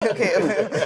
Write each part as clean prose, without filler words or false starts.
Okay,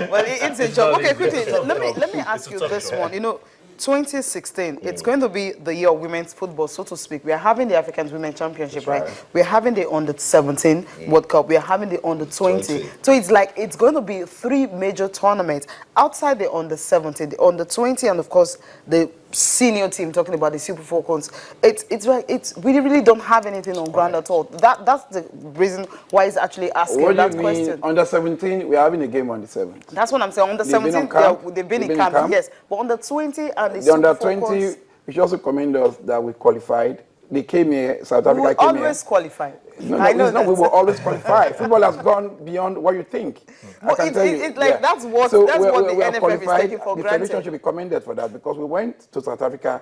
well, it's a job. Okay, quickly, let me ask you this one. 2016, it's going to be the year of women's football, so to speak. We are having the African Women's Championship, right? We are having the under-17 World Cup. We are having the under-20. So it's like it's going to be 3 major tournaments outside the under-17, the under-20, and of course the senior team. Talking about the Super Falcons, we really don't have anything on ground at all. That's the reason why he's actually asking that question. Under-17, we're having a game on the 7th. That's what I'm saying. Under-17, they've been in camp, yes. But under-20 and the under-20, we should also commend us that we qualified. They came here, South Africa came here. Always qualify. No, we will always qualify. Football has gone beyond what you think. Well, that's what the NFF is taking for the granted. Federation should be commended for that, because we went to South Africa.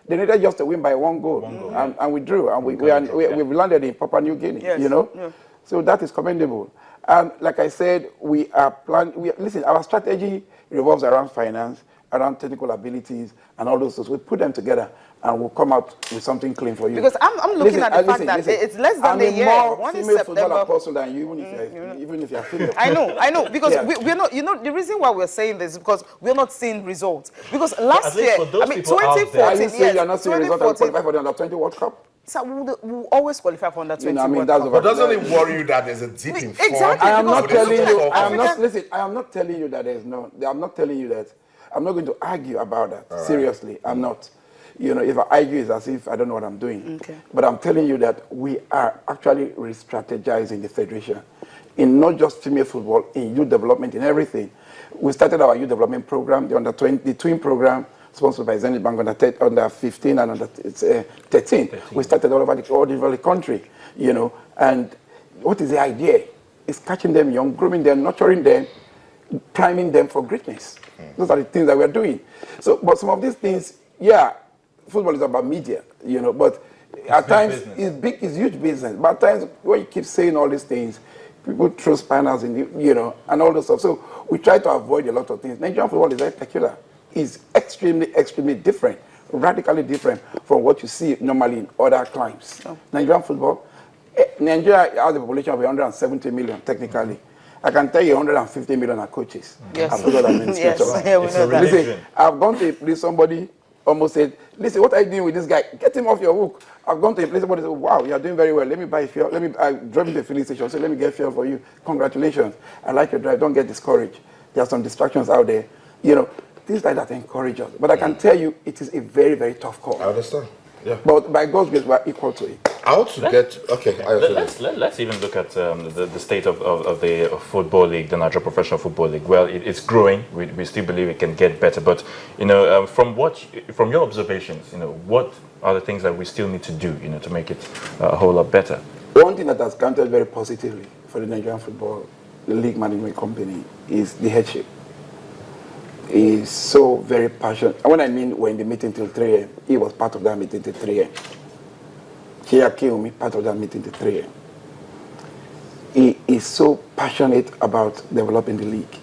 They needed just to win by 1 goal, and we drew, and we've landed in Papua New Guinea. Yes. Yeah. So that is commendable. And like I said, we are planning. Listen, our strategy revolves around finance, around technical abilities, and all those things. We put them together, and we'll come out with something clean for you. Because I'm looking at the fact that it's less than a year. I'm a more One is female September. footballer person than you, even if you're female. I know, because we're not. The reason why we're saying this is because we're not seeing results. Because last year, 2014, yes, you're not seeing results and qualify for the under-20 World Cup. So we'll always qualify for under-20 World Cup. But doesn't it worry you that there's a dip in form? Exactly. I am not telling you. I am not telling you that there's no. I'm not telling you that. I'm not going to argue about that. Seriously, I'm not. If I argue, it's as if I don't know what I'm doing. Okay. But I'm telling you that we are actually re-strategizing the Federation in not just female football, in youth development, in everything. We started our youth development program, the under-20, the twin program, sponsored by Zenith Bank under 15 and under 13. We started all over the country, And what is the idea? It's catching them young, grooming them, nurturing them, priming them for greatness. Those are the things that we're doing. So, but some of these things, football is about media, but at times it's huge business. But at times when you keep saying all these things, people throw spanners in and all this stuff. So we try to avoid a lot of things. Nigerian football is very peculiar. It's extremely, extremely different, radically different from what you see normally in other climes. Nigerian football, Nigeria has a population of 170 million technically. I can tell you 150 million are coaches. Yes. And football administrators. Listen, I've gone to a place, somebody almost said, listen, what are you doing with this guy? Get him off your hook. I've gone to a place, somebody said, wow, you're doing very well. Let me buy fuel. I drove to the filling station. So let me get fuel for you. Congratulations. I like your drive. Don't get discouraged. There are some distractions out there. Things like that encourage us. But I can tell you, it is a very, very tough call. I understand. Yeah. But by God's grace, we're equal to it. Let's even look at the state of the football league, the Nigeria Professional Football League. Well, it's growing. We still believe it can get better. But from your observations, what are the things that we still need to do, to make it a whole lot better? One thing that has counted very positively for the Nigerian Football League Management Company is the headship. He is so very passionate. And when I mean we're in the meeting till 3 a.m., he was part of that meeting till 3 a.m. Here came me, part of that meeting till 3 a.m. He is so passionate about developing the league.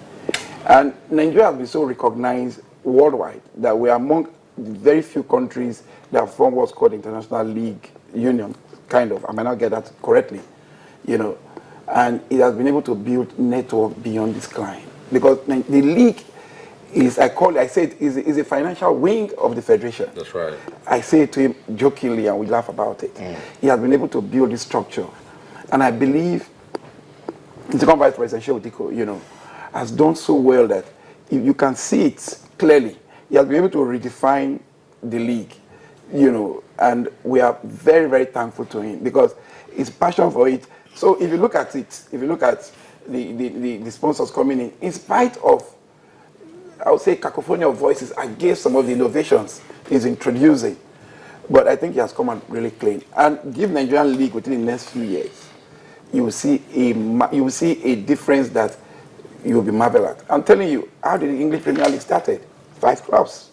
And Nigeria has been so recognized worldwide that we are among the very few countries that form what's called International League Union, kind of. I might not get that correctly, And it has been able to build network beyond this climb. Because the league is a financial wing of the Federation. That's right. I say it to him jokingly and we laugh about it. He has been able to build this structure. And I believe the second Vice President, Shehu Diko, has done so well that you can see it clearly. He has been able to redefine the league, and we are very, very thankful to him because his passion for it. So if you look at it, if you look at the sponsors coming in spite of, I would say, cacophony of voices against some of the innovations he's introducing. But I think he has come out really clean. And give Nigerian league within the next few years, you will see a difference that you will be marveled at. I'm telling you, how did the English Premier League started? 5 clubs.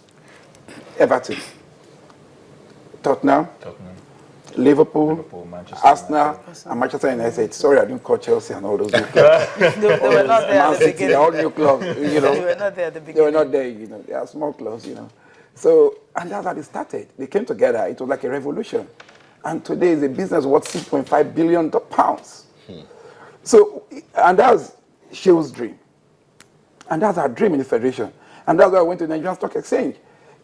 Everton, Tottenham, Liverpool, Manchester Arsenal, and Manchester United. Sorry, I didn't call Chelsea and all those new clubs. They were not there at the beginning. They're all new clubs, They were not there at the beginning. They were not there, They are small clubs, So, and that's how they started. They came together. It was like a revolution. And today is a business worth £6.5 billion. So, and that's Shew's dream. And that's our dream in the Federation. And that's why I went to the Nigerian Stock Exchange.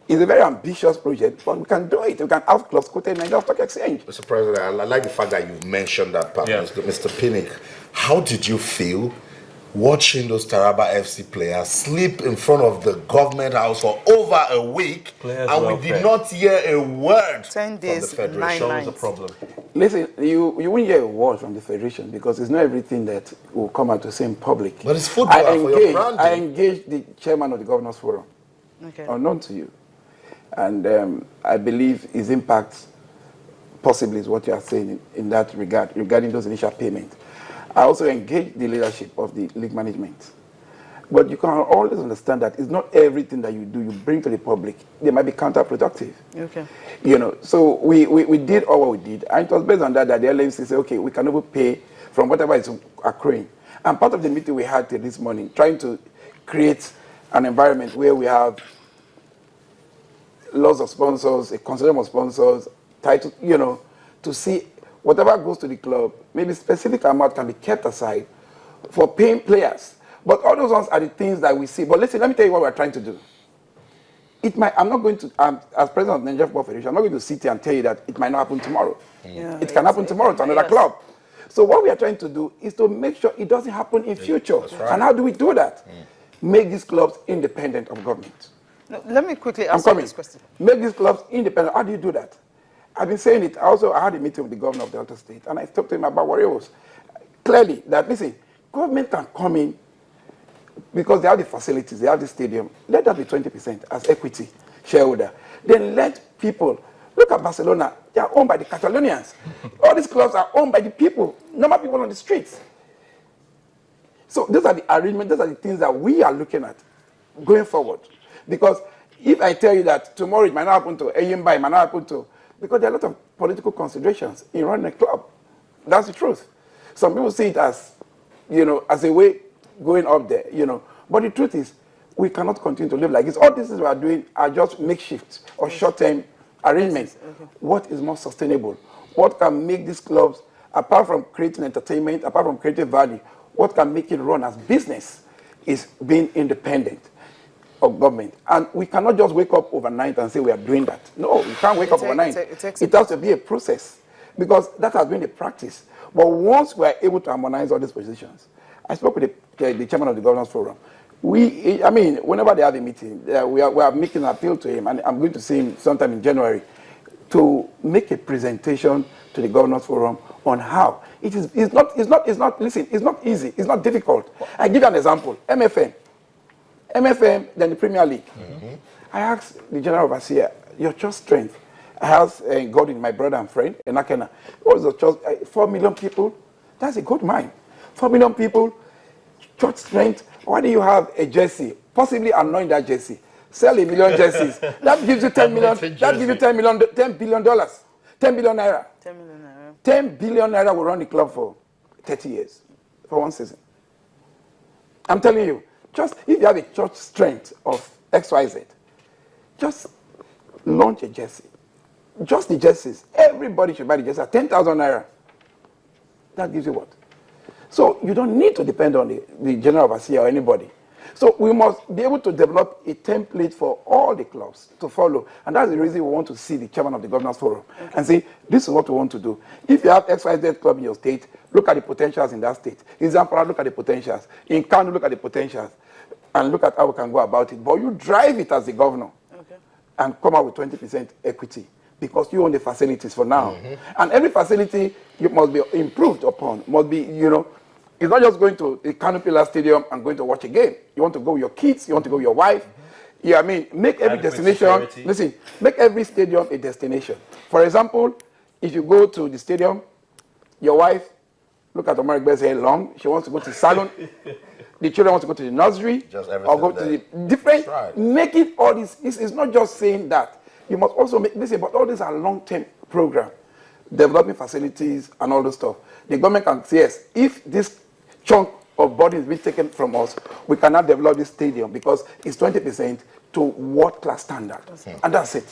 It's a very ambitious project, but we can do it. We can have clubs quoted in the Nigerian Stock Exchange. Mr. President, I like the fact that you mentioned that part, Yeah. Mr. Pinnick. How did you feel watching those Taraba FC players sleep in front of the government house for over a week, Players and we welfare. did not hear a word 10 from days, the Federation? nine That was a problem. Listen, you won't hear a word from the Federation because it's not everything that will come out to say in public. But it's football for your branding. I engaged the chairman of the Governors Forum, Okay. unknown to you. And I believe his impact possibly is what you are saying in that regard, regarding those initial payments. I also engaged the leadership of the league management. But you can always understand that it's not everything that you do, you bring to the public. They might be counterproductive. Okay. You know, so we did all what we did. And it was based on that the LMC said, okay, we can even pay from whatever is accruing. And part of the meeting we had this morning, trying to create an environment where we have lots of sponsors, a consortium of sponsors, title, you know, to see whatever goes to the club, maybe specific amount can be kept aside for paying players. But all those ones are the things that we see. But listen, let me tell you what we're trying to do. I'm not going to, as president of the Nigerian Football Federation, I'm not going to sit here and tell you that it might not happen tomorrow. Yeah, It can happen tomorrow to another club. So what we are trying to do is to make sure it doesn't happen in future. right. And how do we do that? Make these clubs independent of government. No, let me quickly I'm answer coming. this question. Make these clubs independent. How do you do that? I've been saying it. I had a meeting with the governor of Delta State, and I talked to him about Warriors. Clearly, that, listen, government can come in because they have the facilities, they have the stadium. Let that be 20% as equity shareholder. Then let people, look at Barcelona, they are owned by the Catalonians. All these clubs are owned by the people, normal people on the streets. So those are the arrangements, those are the things that we are looking at going forward. Because if I tell you that tomorrow it might not happen to Eyimba, it might not happen to, because there are a lot of political considerations in running a club. That's the truth. Some people see it as, you know, as a way going up there, you know. But the truth is, we cannot continue to live like this. All these things we are doing are just makeshift or short-term arrangements. Okay. What is more sustainable? What can make these clubs, apart from creating entertainment, apart from creating value, what can make it run as business is being independent of government. And we cannot just wake up overnight and say we are doing that. No, we can't wake up overnight. It has to be a process because that has been the practice. But once we are able to harmonize all these positions, I spoke with the chairman of the Governors Forum. Whenever they have a meeting, we are making an appeal to him, and I'm going to see him sometime in January to make a presentation to the Governors Forum on how it's not easy, it's not difficult. I give you an example. MFM, then the Premier League. I asked the general overseer, your church strength. I asked Gordon, my brother and friend, in Akena, what is the church? 4 million people? That's a good mine. 4 million people, church strength. Why do you have a jersey? Possibly anoint that jersey. Sell 1 million jerseys. That gives you 10 million. That gives you $10 billion. 10 billion naira. 10 million naira. 10 billion naira will run the club for 30 years, for one season. I'm telling you, just if you have a church strength of XYZ, just launch a jersey. Just the jerseys. Everybody should buy the jersey at 10,000 naira. That gives you what? So you don't need to depend on the general overseer or anybody. So we must be able to develop a template for all the clubs to follow. And that's the reason we want to see the chairman of the Governors Forum and say, this is what we want to do. If you have XYZ club in your state, look at the potentials in that state. In Zamfara, look at the potentials. In Kano, look at the potentials. And look at how we can go about it. But you drive it as the governor and come out with 20% equity because you own the facilities for now. And every facility you must be improved upon, must be, you know, it's not just going to the Kano Pillar Stadium and going to watch a game. You want to go with your kids, you want to go with your wife. Yeah, I mean, make every destination, listen, make every stadium a destination. For example, if you go to the stadium, your wife, look at Omar Igbe's hair long, she wants to go to the salon, the children want to go to the nursery, or go to the different, make it all this. This is not just saying that. You must also make, listen, but all these are long-term program, developing facilities and all this stuff. The government can say, yes, if this chunk of body is being taken from us, we cannot develop this stadium because it's 20% to world-class standard. And that's it.